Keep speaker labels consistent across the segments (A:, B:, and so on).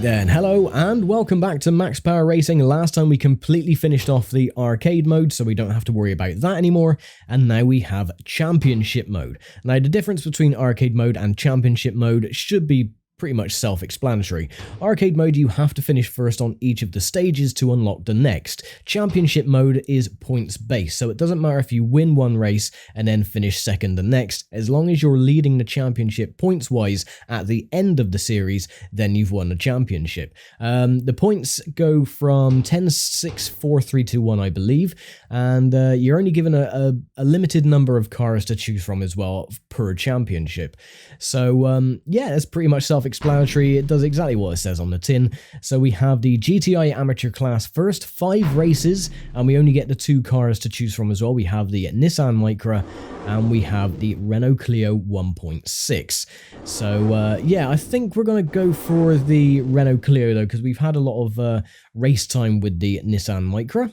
A: then, hello and welcome back to Max Power Racing. Last time we completely finished off the arcade mode, so we don't have to worry about that anymore, and now we have championship mode. Now the difference between arcade mode and championship mode should be pretty much self-explanatory. Arcade mode, you have to finish first on each of the stages to unlock the next. Championship mode is points based, so it doesn't matter if you win one race and then finish second the next. As long as you're leading the championship points wise at the end of the series, then you've won the championship. The points go from 10, 6, 4, 3, 2, 1, I believe, and you're only given a limited number of cars to choose from as well per championship. So yeah, that's pretty much self-explanatory. It does exactly what it says on the tin. So we have the GTI Amateur class first, 5 races, and we only get the 2 cars to choose from as well. We have the Nissan Micra and we have the Renault Clio 1.6. So yeah, I think we're going to go for the Renault Clio though, because we've had a lot of race time with the Nissan Micra.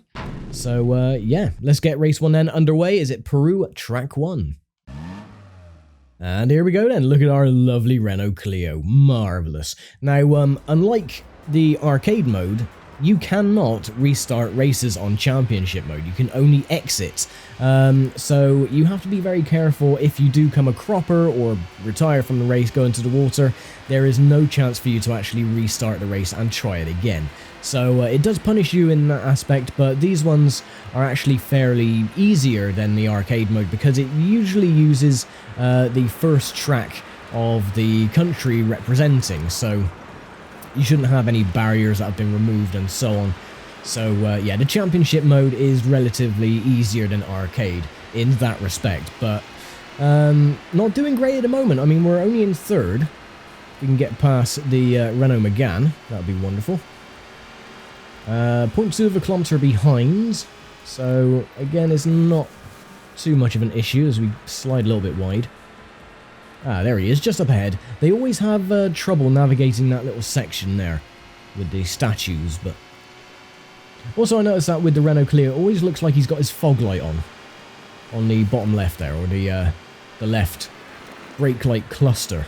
A: So yeah, let's get race 1 then underway. Is it Peru Track 1? And here we go then, look at our lovely Renault Clio, marvellous. Now, unlike the arcade mode, you cannot restart races on championship mode, you can only exit. So you have to be very careful. If you do come a cropper or retire from the race, go into the water, there is no chance for you to actually restart the race and try it again. So it does punish you in that aspect, but these ones are actually fairly easier than the arcade mode because it usually uses the first track of the country representing, so you shouldn't have any barriers that have been removed and so on. So yeah, the championship mode is relatively easier than arcade in that respect, but not doing great at the moment. I mean, we're only in 3rd. If we can get past the Renault Megane, that would be wonderful. 0.2 of a kilometre behind, so again it's not too much of an issue as we slide a little bit wide. Ah, there he is, just up ahead. They always have trouble navigating that little section there with the statues, but also I noticed that with the Renault Clio, it always looks like he's got his fog light on the bottom left there, or the left brake light cluster.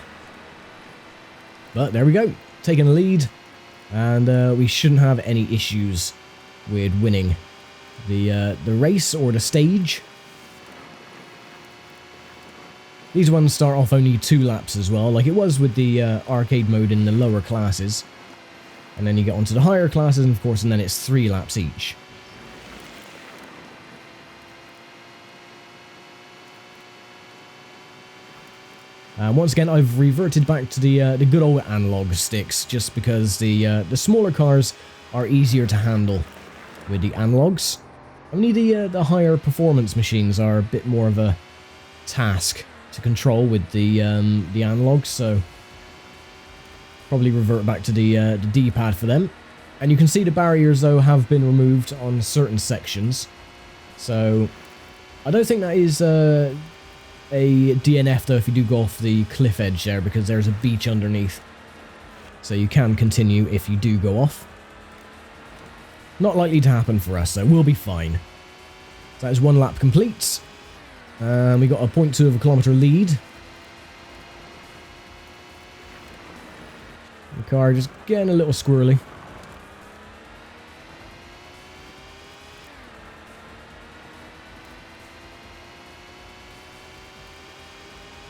A: But there we go, taking the lead. And we shouldn't have any issues with winning the race or the stage. These ones start off only 2 laps as well, like it was with the arcade mode in the lower classes. And then you get onto the higher classes, and of course, and then it's 3 laps each. Once again, I've reverted back to the good old analog sticks, just because the smaller cars are easier to handle with the analogs. Only the higher performance machines are a bit more of a task to control with the analogs, so probably revert back to the D-pad for them. And you can see the barriers though have been removed on certain sections, so I don't think that is a DNF though if you do go off the cliff edge there, because there's a beach underneath, so you can continue if you do go off. Not likely to happen for us though, we'll be fine. So that is 1 lap complete, and we got a 0.2 of a kilometre lead. The car just getting a little squirrely.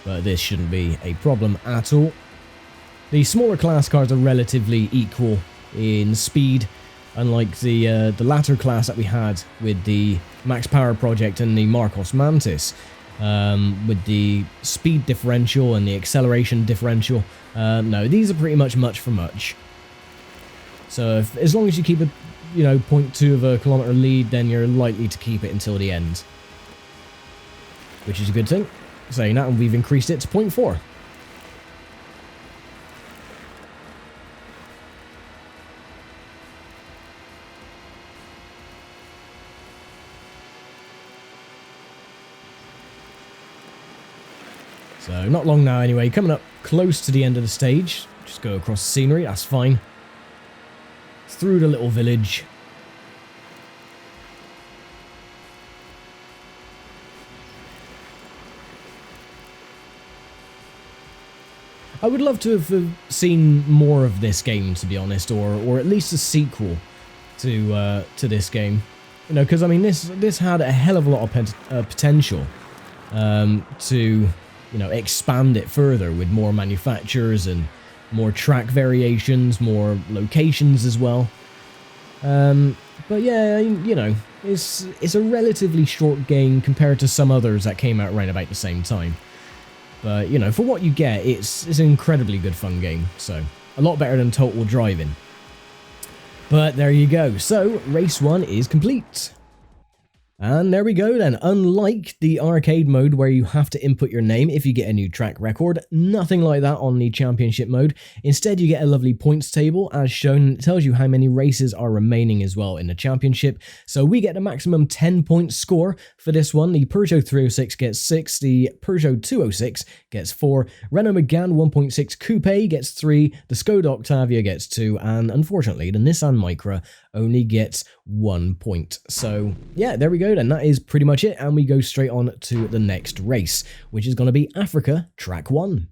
A: But this shouldn't be a problem at all. The smaller class cars are relatively equal in speed, unlike the latter class that we had with the Max Power Project and the Marcos Mantis. With the speed differential and the acceleration differential, no, these are pretty much for much. So as long as you keep a 0.2 of a kilometre lead, then you're likely to keep it until the end, which is a good thing. Saying that, and we've increased it to 0.4. So not long now anyway, coming up close to the end of the stage. Just go across the scenery, that's fine. Through the little village. I would love to have seen more of this game, to be honest, or at least a sequel to this game. You know, because I mean, this had a hell of a lot of potential to, you know, expand it further with more manufacturers and more track variations, more locations as well. But yeah, you know, it's a relatively short game compared to some others that came out right about the same time. But, you know, for what you get, it's an incredibly good fun game, so a lot better than Total Driving. But there you go, so race 1 is complete. And there we go then, unlike the arcade mode where you have to input your name if you get a new track record, nothing like that on the championship mode. Instead you get a lovely points table as shown, it tells you how many races are remaining as well in the championship. So we get a maximum 10-point score for this one. The Peugeot 306 gets 6, the Peugeot 206 gets 4, Renault Megane 1.6 Coupe gets 3, the Skoda Octavia gets 2, and unfortunately the Nissan Micra only gets 1 point. So yeah, there we go then, that is pretty much it, and we go straight on to the next race, which is going to be Africa Track 1.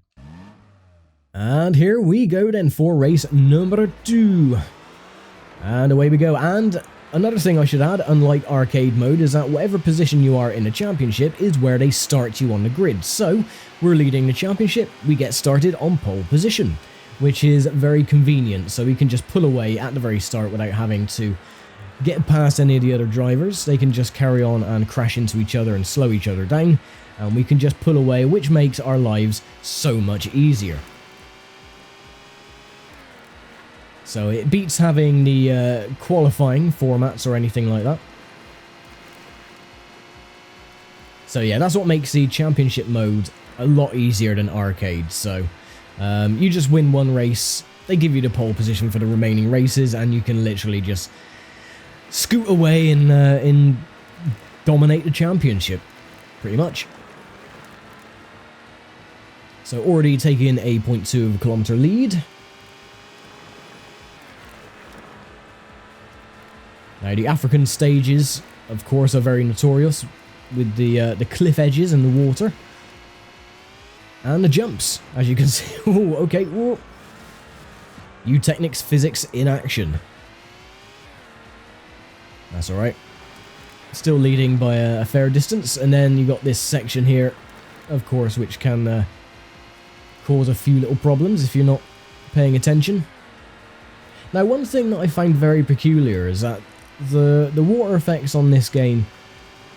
A: And here we go then for race number 2. And away we go, and another thing I should add, unlike arcade mode, is that whatever position you are in the championship is where they start you on the grid. So we're leading the championship, we get started on pole position, which is very convenient, so we can just pull away at the very start without having to get past any of the other drivers. They can just carry on and crash into each other and slow each other down, and we can just pull away, which makes our lives so much easier. So it beats having the qualifying formats or anything like that. So yeah, that's what makes the championship mode a lot easier than arcade. So you just win one race, they give you the pole position for the remaining races, and you can literally just scoot away and dominate the championship, pretty much. So already taking a 0.2 kilometer lead. Now the African stages, of course, are very notorious with the cliff edges and the water. And the jumps, as you can see. Ooh, okay. Ooh. Technics physics in action. That's alright. Still leading by a fair distance. And then you got this section here, of course, which can cause a few little problems if you're not paying attention. Now, one thing that I find very peculiar is that the water effects on this game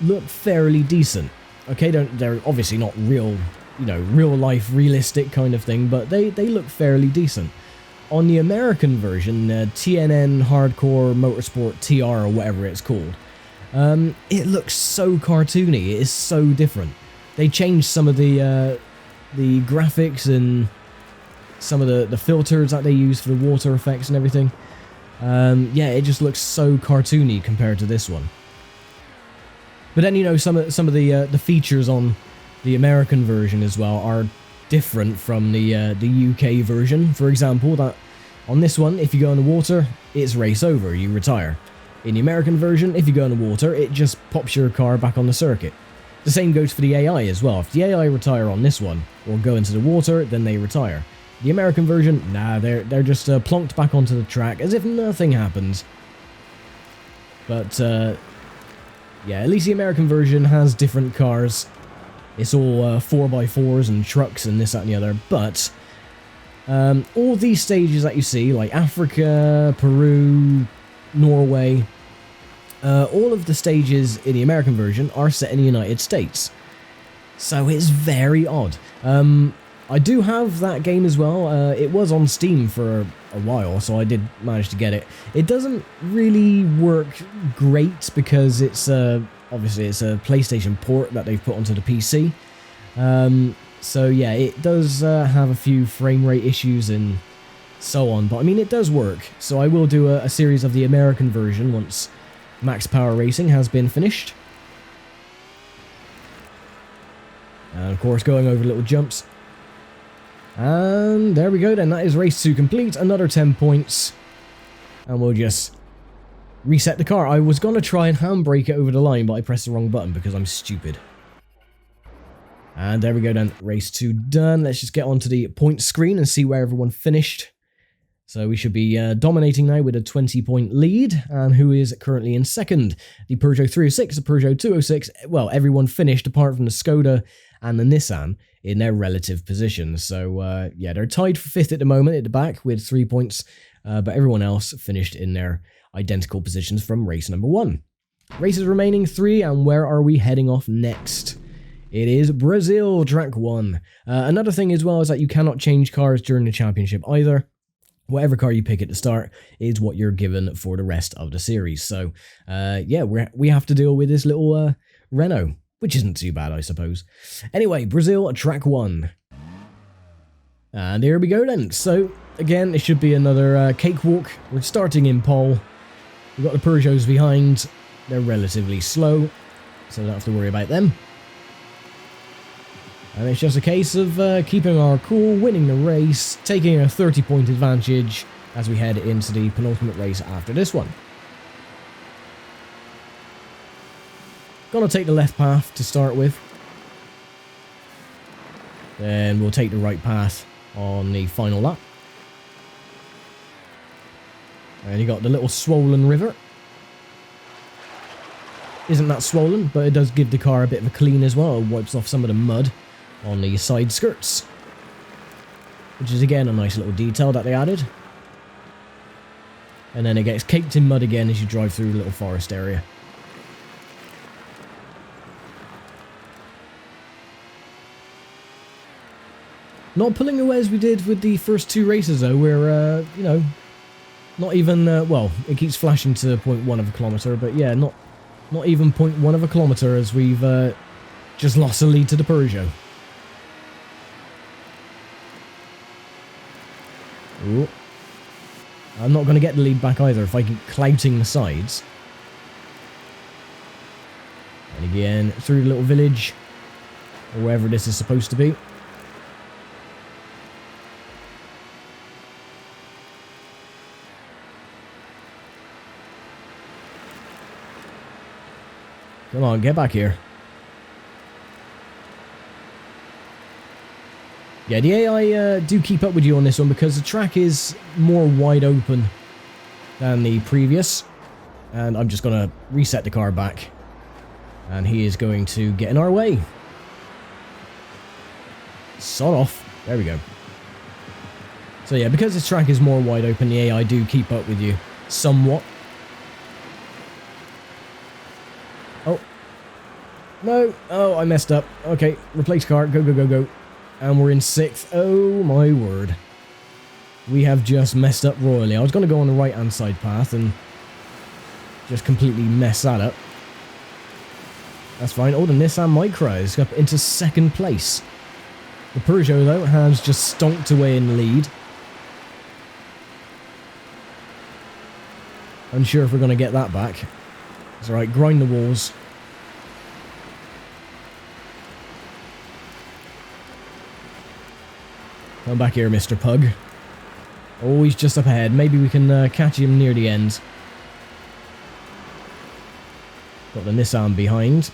A: look fairly decent. Okay, they're obviously not real, you know, real life, realistic kind of thing, but they look fairly decent. On the American version, TNN Hardcore Motorsport TR or whatever it's called, it looks so cartoony. It is so different. They changed some of the graphics and some of the filters that they use for the water effects and everything. Yeah, it just looks so cartoony compared to this one. But then, you know, some of the features on the American version as well are different from the UK version. For example, that on this one, if you go in the water, it's race over, you retire. In the American version, if you go in the water, it just pops your car back on the circuit. The same goes for the AI as well. If the AI retire on this one, or go into the water, then they retire. The American version, nah, they're just plonked back onto the track as if nothing happens. But, yeah, at least the American version has different cars. It's all 4x4s and trucks and this, that and the other, but all these stages that you see, like Africa, Peru, Norway, all of the stages in the American version are set in the United States. So it's very odd. I do have that game as well. It was on Steam for a while, so I did manage to get it. It doesn't really work great because it's obviously it's a PlayStation port that they've put onto the PC. So yeah, it does have a few frame rate issues and so on, but I mean it does work. So I will do a series of the American version once Max Power Racing has been finished. And of course going over little jumps. And there we go then, that is race 2 complete, another 10 points. And we'll just reset the car. I was going to try and handbrake it over the line, but I pressed the wrong button because I'm stupid. And there we go then, race 2 done. Let's just get onto the point screen and see where everyone finished. So we should be dominating now with a 20-point lead. And who is currently in second? The Peugeot 306, the Peugeot 206. Well, everyone finished apart from the Skoda and the Nissan in their relative positions. So yeah, they're tied for 5th at the moment at the back with 3 points. But everyone else finished in their identical positions from race number 1. Races remaining 3, and where are we heading off next? It is Brazil, track 1. Another thing as well is that you cannot change cars during the championship either. Whatever car you pick at the start is what you're given for the rest of the series. So, yeah, we have to deal with this little Renault, which isn't too bad, I suppose. Anyway, Brazil, track 1. And here we go then. So, again, it should be another cakewalk. We're starting in pole. We've got the Peugeots behind. They're relatively slow, so don't have to worry about them. And it's just a case of keeping our cool, winning the race, taking a 30-point advantage as we head into the penultimate race after this one. Gonna take the left path to start with. Then we'll take the right path on the final lap. And you got the little swollen river. Isn't that swollen, but it does give the car a bit of a clean as well. It wipes off some of the mud on the side skirts, which is again a nice little detail that they added. And then it gets caked in mud again as you drive through the little forest area. Not pulling away as we did with the first 2 races though, where, you know, not even, well, it keeps flashing to 0.1 of a kilometre, but yeah, not even 0.1 of a kilometre as we've just lost the lead to the Peugeot. Ooh. I'm not going to get the lead back either if I keep clouting the sides. And again, through the little village, or wherever this is supposed to be. Come on, get back here. Yeah, the AI do keep up with you on this one because the track is more wide open than the previous. And I'm just going to reset the car back. And he is going to get in our way. Sod off. There we go. So yeah, because this track is more wide open, the AI do keep up with you somewhat. Oh. No. Oh, I messed up. Okay, replace car. Go, go, go, go. And we're in 6th. Oh my word. We have just messed up royally. I was going to go on the right-hand side path and just completely mess that up. That's fine. Oh, the Nissan Micra is up into 2nd place. The Peugeot, though, has just stonked away in the lead. Unsure if we're going to get that back. It's alright, grind the walls. Come back here, Mr. Pug. Oh, he's just up ahead. Maybe we can catch him near the end. Got the Nissan behind.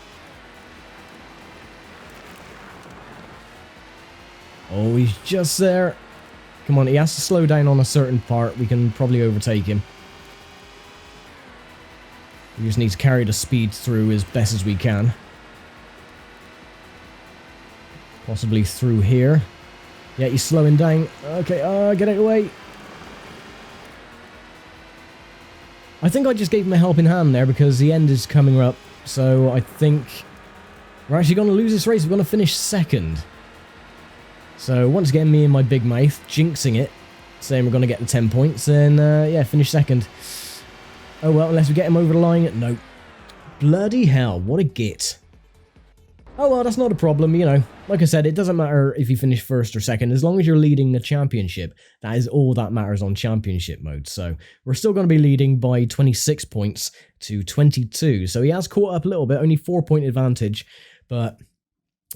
A: Oh, he's just there. Come on, he has to slow down on a certain part. We can probably overtake him. We just need to carry the speed through as best as we can. Possibly through here. Yeah, he's slowing down. Okay, get out of the way. I think I just gave him a helping hand there because the end is coming up. So I think we're actually going to lose this race. We're going to finish 2nd. So once again, me and my big mouth jinxing it, saying we're going to get the 10 points and yeah, finish 2nd. Oh well, unless we get him over the line. No. Bloody hell, what a git. Oh well, that's not a problem, you know. Like I said, it doesn't matter if you finish 1st or 2nd, as long as you're leading the championship. That is all that matters on championship mode. So we're still going to be leading by 26 points to 22. So he has caught up a little bit, only 4-point advantage. But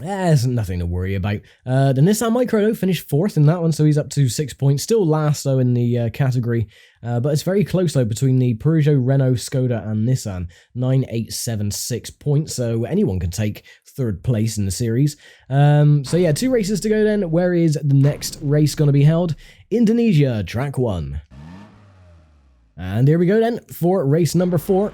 A: There's nothing to worry about. The Nissan Micro, though, finished 4th in that one, so he's up to 6 points. Still last, though, in the category. But it's very close, though, between the Peugeot, Renault, Skoda, and Nissan. 9, 8, 7, 6 points, so anyone can take 3rd place in the series. So, yeah, 2 races to go then. Where is the next race going to be held? Indonesia, track 1. And here we go, then, for race number 4.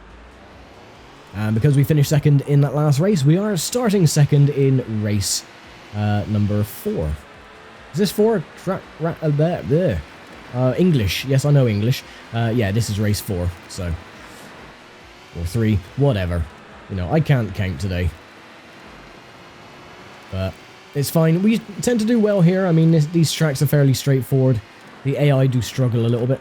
A: And because we finished 2nd in that last race, we are starting 2nd in race number 4. Is this 4? English. Yes, I know English. Yeah, this is race 4, so. Or 3, whatever. You know, I can't count today. But it's fine. We tend to do well here. I mean, these tracks are fairly straightforward. The AI do struggle a little bit.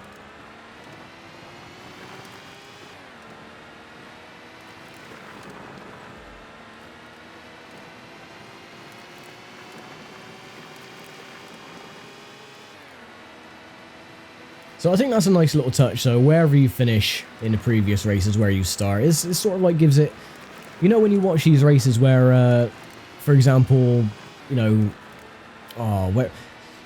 A: So I think that's a nice little touch. So wherever you finish in the previous races, where you start, it sort of like gives it, you know, when you watch these races where, for example, you know,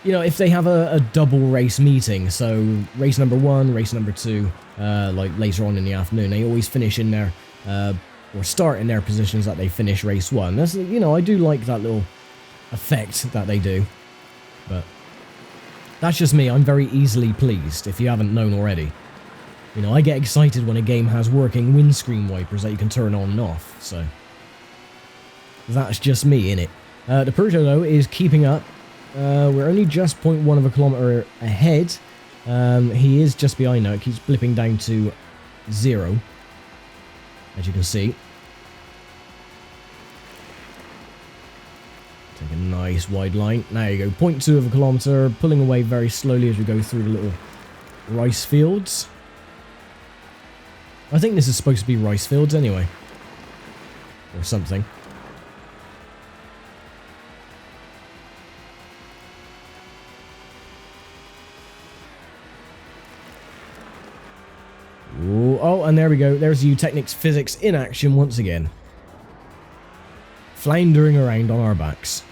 A: if they have a double race meeting, so race number 1, race number 2, like later on in the afternoon, they always finish in their, or start in their positions that they finish race 1. That's, you know, I do like that little effect that they do, but that's just me. I'm very easily pleased, if you haven't known already. You know, I get excited when a game has working windscreen wipers that you can turn on and off, so that's just me, innit? The Peugeot, though, is keeping up. We're only just 0.1 of a kilometre ahead. He is just behind now. It keeps blipping down to 0, as you can see. Take a nice wide line. There you go, 0.2 of a kilometre, pulling away very slowly as we go through the little rice fields. I think this is supposed to be rice fields anyway. Or something. Ooh, oh, and there we go. There's Technics physics in action once again. Floundering around on our backs.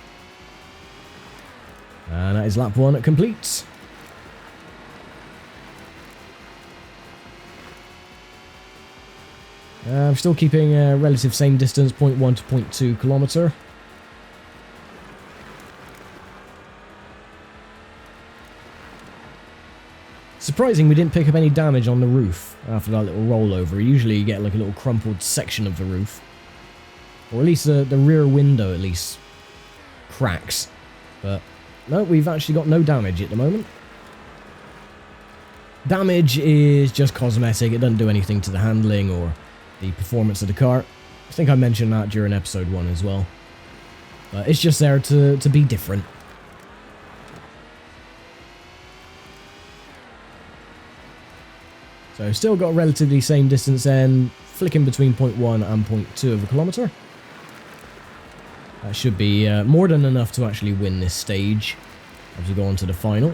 A: And that is lap 1 complete. I'm still keeping a relative same distance, 0.1 to 0.2 kilometre. Surprising we didn't pick up any damage on the roof after that little rollover. Usually you get like a little crumpled section of the roof. Or at least the rear window at least cracks. But no, we've actually got no damage at the moment. Damage is just cosmetic. It doesn't do anything to the handling or the performance of the car. I think I mentioned that during episode 1 as well. But it's just there to be different. So still got relatively same distance then, flicking between 0.1 and 0.2 of a kilometre. That should be more than enough to actually win this stage as we go on to the final.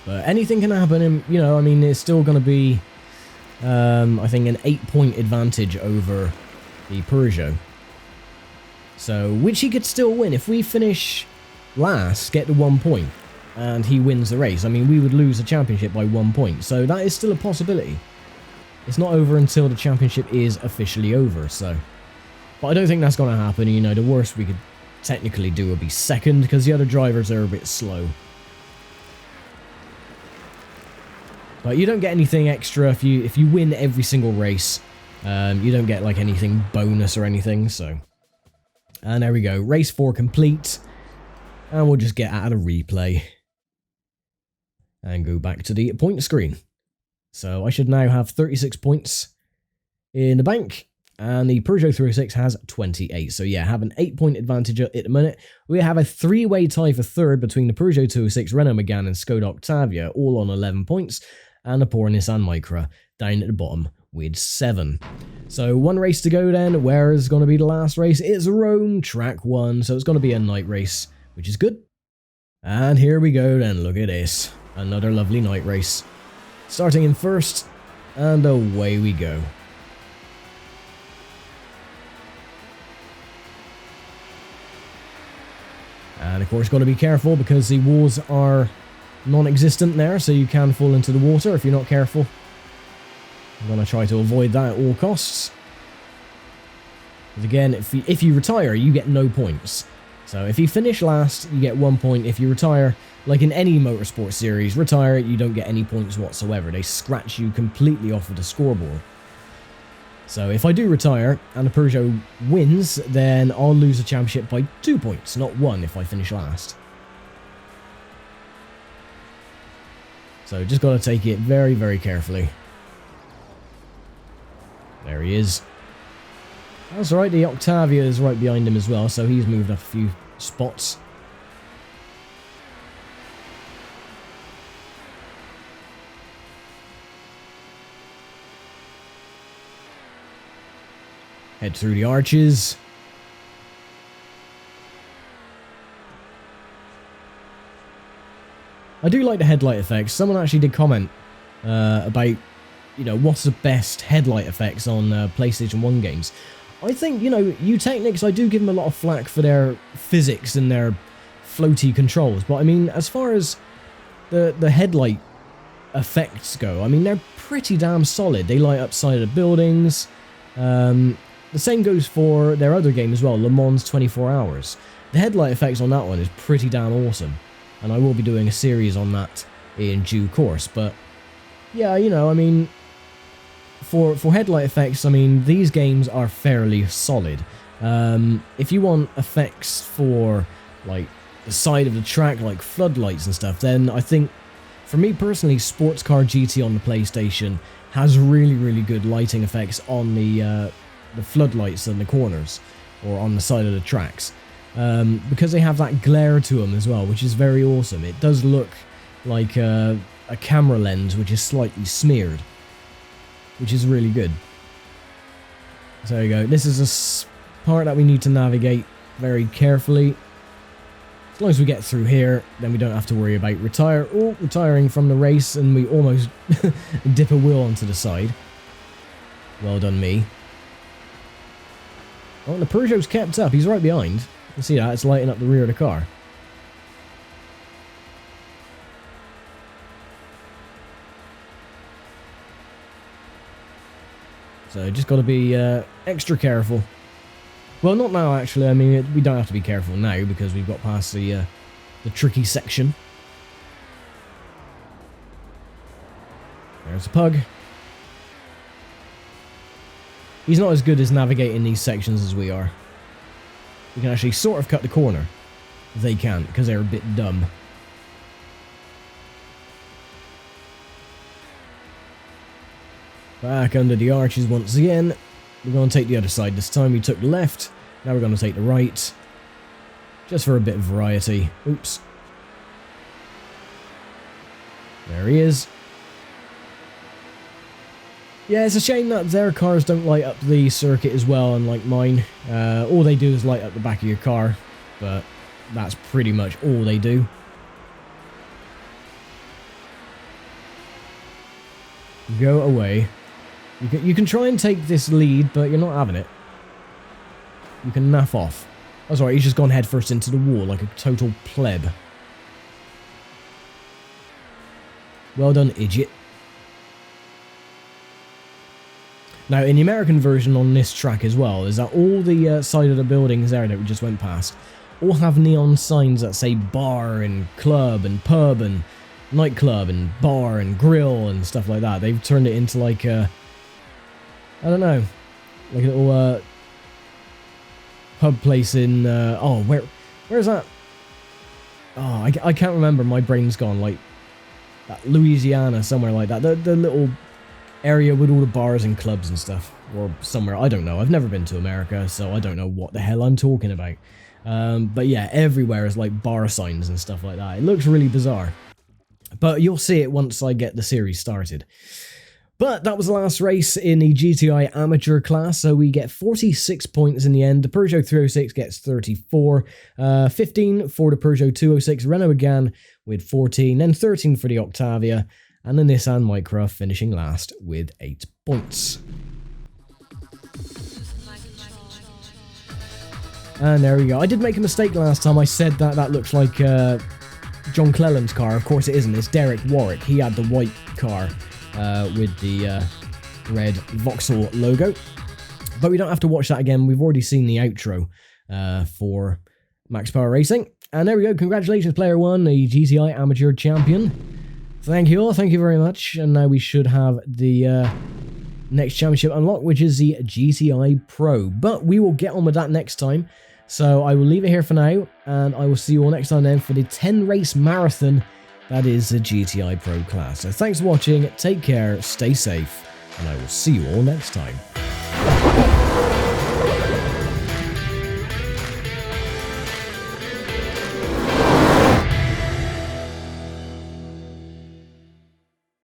A: But anything can happen, and you know, I mean, it's still going to be, I think, an 8-point advantage over the Peugeot. So, which he could still win if we finish last, get the 1 point, and he wins the race. I mean, we would lose the championship by 1 point, so that is still a possibility. It's not over until the championship is officially over, so. But I don't think that's going to happen. You know, the worst we could technically do would be second, because the other drivers are a bit slow. But you don't get anything extra if you win every single race. You don't get like anything bonus or anything, so. And there we go, race 4 complete. And we'll just get out of replay. And go back to the point screen. So I should now have 36 points in the bank. And the Peugeot 306 has 28. So yeah, have an 8-point advantage at the minute. We have a 3-way tie for third between the Peugeot 206, Renault Megane and Skoda Octavia, all on 11 points. And the poor Nissan Micra down at the bottom with 7. So 1 race to go then. Where is going to be the last race? It's Rome, track 1. So it's going to be a night race, which is good. And here we go then, look at this. Another lovely night race. Starting in first, and away we go. And of course, got to be careful because the walls are non-existent there, so you can fall into the water if you're not careful. I'm going to try to avoid that at all costs. Because again, if you retire, you get no points. So if you finish last, you get 1 point. If you retire, like in any motorsport series, retire, you don't get any points whatsoever. They scratch you completely off of the scoreboard. So if I do retire and the Peugeot wins, then I'll lose the championship by 2 points, not 1 if I finish last. So just got to take it very, very carefully. There he is. That's right, the Octavia is right behind him as well, so he's moved up a few spots. Head through the arches. I do like the headlight effects. Someone actually did comment about, you know, what's the best headlight effects on PlayStation 1 games. I think, you know, Technics, I do give them a lot of flack for their physics and their floaty controls. But I mean, as far as the headlight effects go, I mean, they're pretty damn solid. They light up side of the buildings. The same goes for their other game as well, Le Mans 24 Hours. The headlight effects on that one is pretty damn awesome. And I will be doing a series on that in due course. But, yeah, you know, I mean, for headlight effects, I mean, these games are fairly solid. If you want effects for, like, the side of the track, like floodlights and stuff, then I think, for me personally, Sports Car GT on the PlayStation has really, really good lighting effects on the floodlights and the corners, or on the side of the tracks. Because they have that glare to them as well, which is very awesome. It does look like a camera lens which is slightly smeared, which is really good. So there you go. This is a part that we need to navigate very carefully. As long as we get through here, then we don't have to worry about retiring from the race, and we almost dip a wheel onto the side. Well done, me. Oh, the Peugeot's kept up. He's right behind. You can see that. It's lighting up the rear of the car. So just got to be extra careful. Well, not now actually. I mean, we don't have to be careful now because we've got past the tricky section. There's a pug. He's not as good as navigating these sections as we are. We can actually sort of cut the corner. They can't because they're a bit dumb. Back under the arches once again. We're going to take the other side this time. We took the left. Now we're going to take the right. Just for a bit of variety. Oops. There he is. Yeah, it's a shame that their cars don't light up the circuit as well, unlike mine. All they do is light up the back of your car. But that's pretty much all they do. Go away. You can try and take this lead, but you're not having it. You can naff off. That's alright, he's just gone headfirst into the wall like a total pleb. Well done, idiot. Now, in the American version on this track as well, is that all the side of the buildings there that we just went past all have neon signs that say bar and club and pub and nightclub and bar and grill and stuff like that. They've turned it into like a, I don't know, like a little pub place in, oh, where's that? Oh, I can't remember, my brain's gone, like that Louisiana, somewhere like that, the little area with all the bars and clubs and stuff, or somewhere, I don't know, I've never been to America, so I don't know what the hell I'm talking about. But yeah, everywhere is like bar signs and stuff like that. It looks really bizarre. But you'll see it once I get the series started. But that was the last race in the GTI Amateur class, so we get 46 points in the end. The Peugeot 306 gets 34, 15 for the Peugeot 206, Renault again with 14, then 13 for the Octavia, and the Nissan Micra finishing last with 8 points. And there we go. I did make a mistake last time. I said that looks like John Clelland's car. Of course it isn't. It's Derek Warwick. He had the white car with the red Vauxhall logo. But we don't have to watch that again. We've already seen the outro for Max Power Racing. And there we go. Congratulations, Player 1, the GTI Amateur Champion. Thank you all. Thank you very much. And now we should have the next championship unlocked, which is the GTI Pro. But we will get on with that next time. So I will leave it here for now, and I will see you all next time then for the 10-race marathon that is the GTI Pro class. So thanks for watching, take care, stay safe, and I will see you all next time.